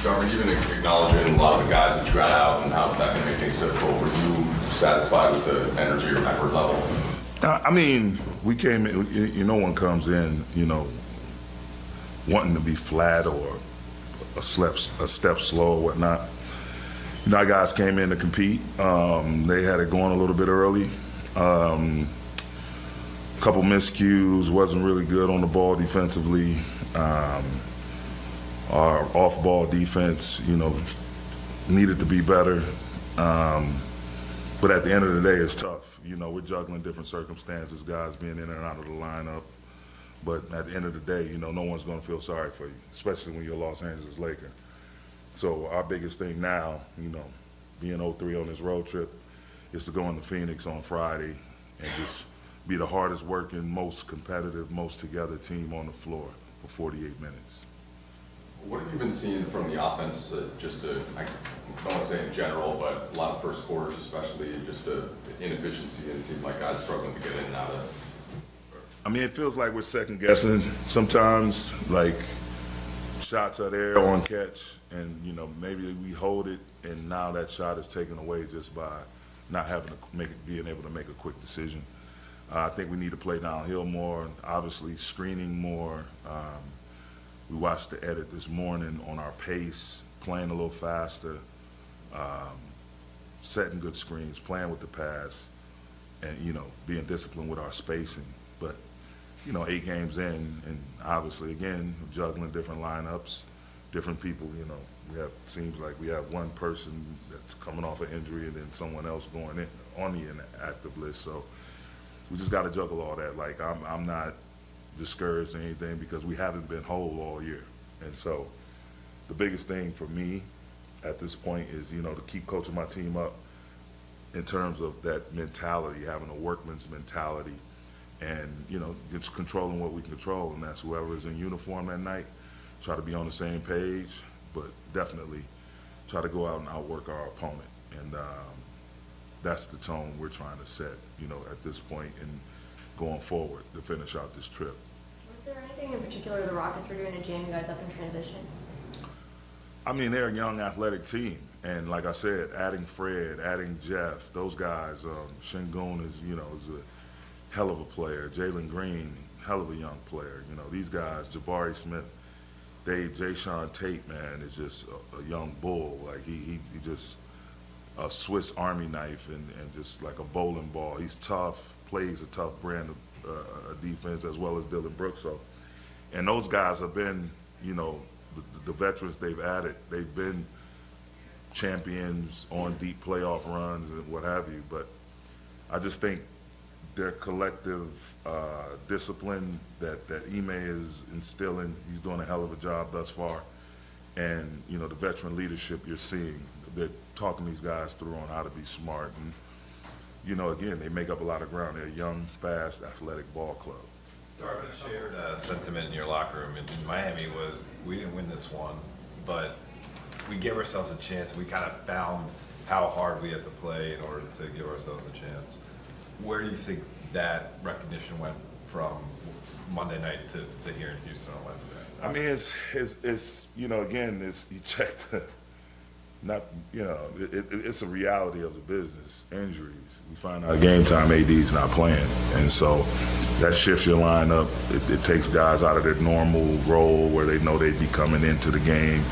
Darvin, even acknowledging a lot of the guys that you got out and how that can make things difficult, were you satisfied with the energy or effort level? I mean, we came in, no one comes in, wanting to be flat or a step slow or whatnot. Our guys came in to compete. They had it going a little bit early. Couple miscues, wasn't really good on the ball defensively. Our off-ball defense, needed to be better. But at the end of the day, it's tough. We're juggling different circumstances, guys being in and out of the lineup. But at the end of the day, no one's going to feel sorry for you, especially when you're a Los Angeles Laker. So our biggest thing now, being 0-3 on this road trip, is to go into Phoenix on Friday and just be the hardest working, most competitive, most together team on the floor for 48 minutes. What have you been seeing from the offense, I don't want to say in general, but a lot of first quarters especially, just the inefficiency, and it seems like guys struggling to get in and out of? I mean, it feels like we're second guessing sometimes, like shots are there on catch, and maybe we hold it, and now that shot is taken away just by not having to being able to make a quick decision. I think we need to play downhill more, obviously screening more. We watched the edit this morning on our pace, playing a little faster, setting good screens, playing with the pass, and, being disciplined with our spacing. But, 8 games in, and obviously, again, juggling different lineups, different people, seems like we have one person that's coming off an injury and then someone else going in on the inactive list. So we just got to juggle all that. Like, I'm not discouraged or anything because we haven't been whole all year. And so the biggest thing for me at this point is, to keep coaching my team up in terms of that mentality, having a workman's mentality, and, just controlling what we control, and that's whoever is in uniform that night, try to be on the same page, but definitely try to go out and outwork our opponent. And that's the tone we're trying to set, at this point and going forward to finish out this trip. Was there anything in particular the Rockets were doing to jam you guys up in transition? I mean, they're a young athletic team. And like I said, adding Fred, adding Jeff, those guys, Şengün is a hell of a player. Jalen Green, hell of a young player. These guys, Jabari Smith, Jayshawn Tate, man, is just a young bull. Like he just a Swiss Army knife and just like a bowling ball. He's tough, plays a tough brand of defense, as well as Dylan Brooks. So, and those guys have been, the veterans they've added, they've been champions on deep playoff runs and what have you. But I just think their collective discipline that Ime is instilling, he's doing a hell of a job thus far. And, the veteran leadership you're seeing, they're talking these guys through on how to be smart. And, again, they make up a lot of ground. They're a young, fast, athletic ball club. Darvin, a shared sentiment in your locker room in Miami was, we didn't win this one, but we gave ourselves a chance. We kind of found how hard we had to play in order to give ourselves a chance. Where do you think that recognition went from Monday night to here in Houston on Wednesday? I mean, it's again, you check the, it's a reality of the business. Injuries. We find out game time AD's not playing, and so that shifts your lineup. It takes guys out of their normal role where they know they'd be coming into the game,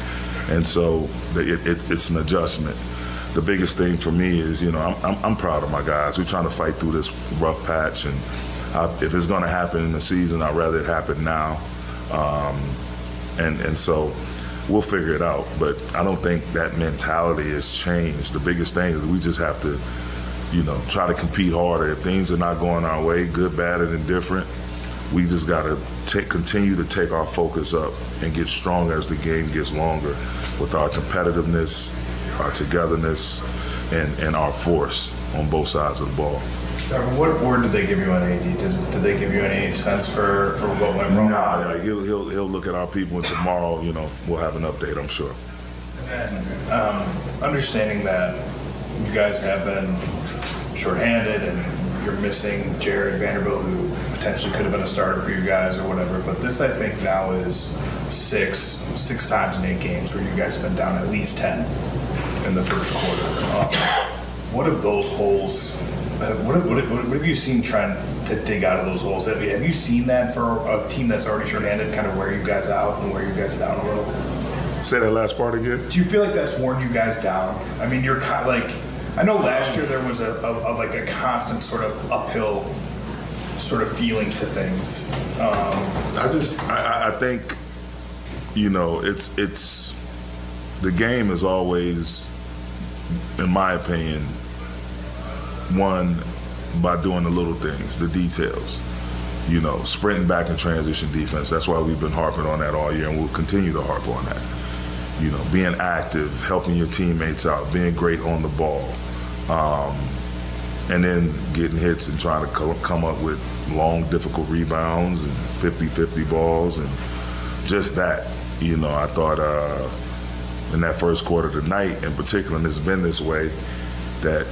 and so it's an adjustment. The biggest thing for me is, I'm proud of my guys. We're trying to fight through this rough patch, and if it's going to happen in the season, I'd rather it happen now. And so we'll figure it out. But I don't think that mentality has changed. The biggest thing is we just have to, try to compete harder. If things are not going our way, good, bad, and indifferent, we just got to continue to take our focus up and get stronger as the game gets longer with our competitiveness, our togetherness, and our force on both sides of the ball. What word did they give you on AD? Did they give you any sense for what went wrong? Nah, he'll look at our people, and tomorrow, we'll have an update, I'm sure. And then, understanding that you guys have been shorthanded and you're missing Jared Vanderbilt, who potentially could have been a starter for you guys or whatever. But this, I think, now is six times in 8 games where you guys have been down at least 10 in the first quarter. What have those holes? What have you seen trying to dig out of those holes? Have you seen that for a team that's already shorthanded, kind of wear you guys out and wear you guys down a little? Say that last part again. Do you feel like that's worn you guys down? I mean, you're kind of like, I know last year there was a constant sort of uphill sort of feeling to things. I think, you know, it's the game is always, in my opinion, won by doing the little things, the details. You know, sprinting back in transition defense. That's why we've been harping on that all year, and we'll continue to harp on that. You know, being active, helping your teammates out, being great on the ball, and then getting hits and trying to come up with long, difficult rebounds and 50-50 balls, and just that. You know, I thought in that first quarter tonight in particular, and it's been this way, that,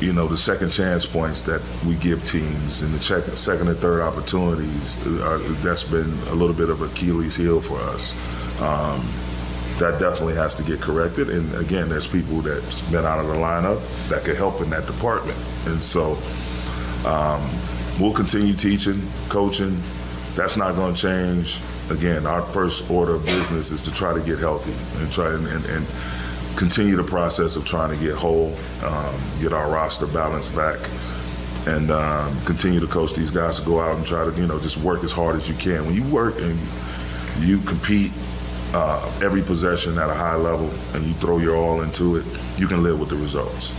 you know, the second chance points that we give teams and the second and third opportunities, that's been a little bit of Achilles heel for us. That definitely has to get corrected. And again, there's people that's been out of the lineup that could help in that department. And so we'll continue teaching, coaching. That's not going to change. Again, our first order of business is to try to get healthy and try and continue the process of trying to get whole, get our roster balance back, and continue to coach these guys to go out and try to, you know, just work as hard as you can. When you work and you compete every possession at a high level and you throw your all into it, you can live with the results.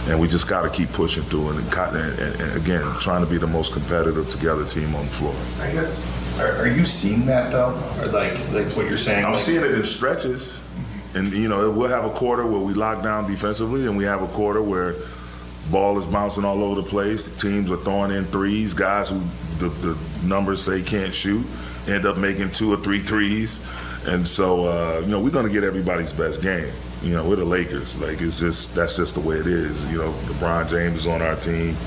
And we just got to keep pushing through and again, trying to be the most competitive together team on the floor. I guess, are you seeing that though? Or like what you're saying? I'm seeing it in stretches. And, you know, we'll have a quarter where we lock down defensively, and we have a quarter where ball is bouncing all over the place. Teams are throwing in threes. Guys who the numbers say can't shoot end up making 2 or 3 threes. And so, you know, we're going to get everybody's best game. You know, we're the Lakers. Like, that's just the way it is. You know, LeBron James is on our team.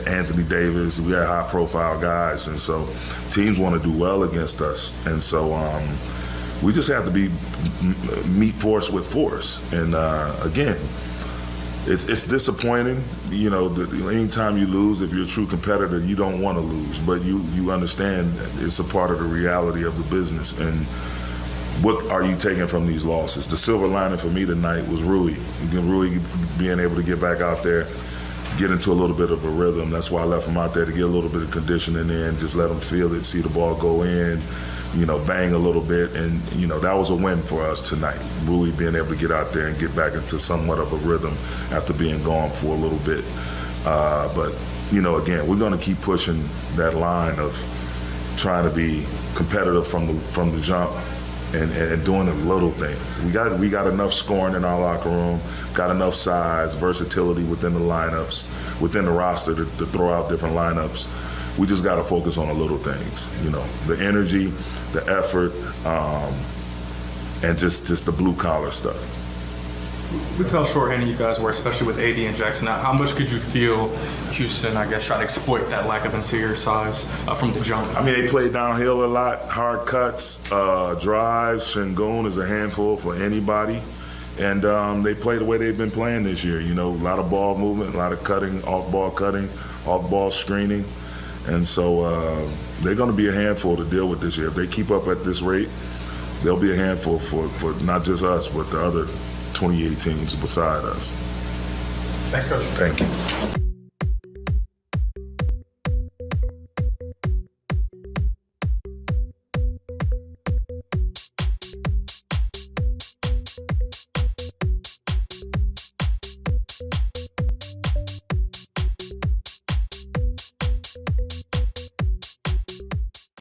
Anthony Davis, we have high-profile guys. And so teams want to do well against us. And so we just have to meet force with force. And again, it's disappointing. You know, anytime you lose, if you're a true competitor, you don't want to lose. But you understand that it's a part of the reality of the business. And what are you taking from these losses? The silver lining for me tonight was Rui. Rui being able to get back out there, get into a little bit of a rhythm. That's why I left him out there, to get a little bit of conditioning in, just let him feel it, see the ball go in, you know, bang a little bit. And, you know, that was a win for us tonight. Rui being able to get out there and get back into somewhat of a rhythm after being gone for a little bit. But, you know, again, we're going to keep pushing that line of trying to be competitive from the jump and doing the little things. We got enough scoring in our locker room, got enough size, versatility within the lineups, within the roster to throw out different lineups. We just got to focus on the little things, you know, the energy, the effort, and just the blue-collar stuff. With how shorthanded you guys were, especially with AD and Jackson out, how much could you feel Houston, I guess, try to exploit that lack of interior size from the jump? I mean, they play downhill a lot, hard cuts, drives. Şengün is a handful for anybody. And they play the way they've been playing this year. You know, a lot of ball movement, a lot of cutting, off-ball screening. And so they're going to be a handful to deal with this year. If they keep up at this rate, they'll be a handful for not just us, but the other 28 teams beside us. Thanks, Coach. Thank you.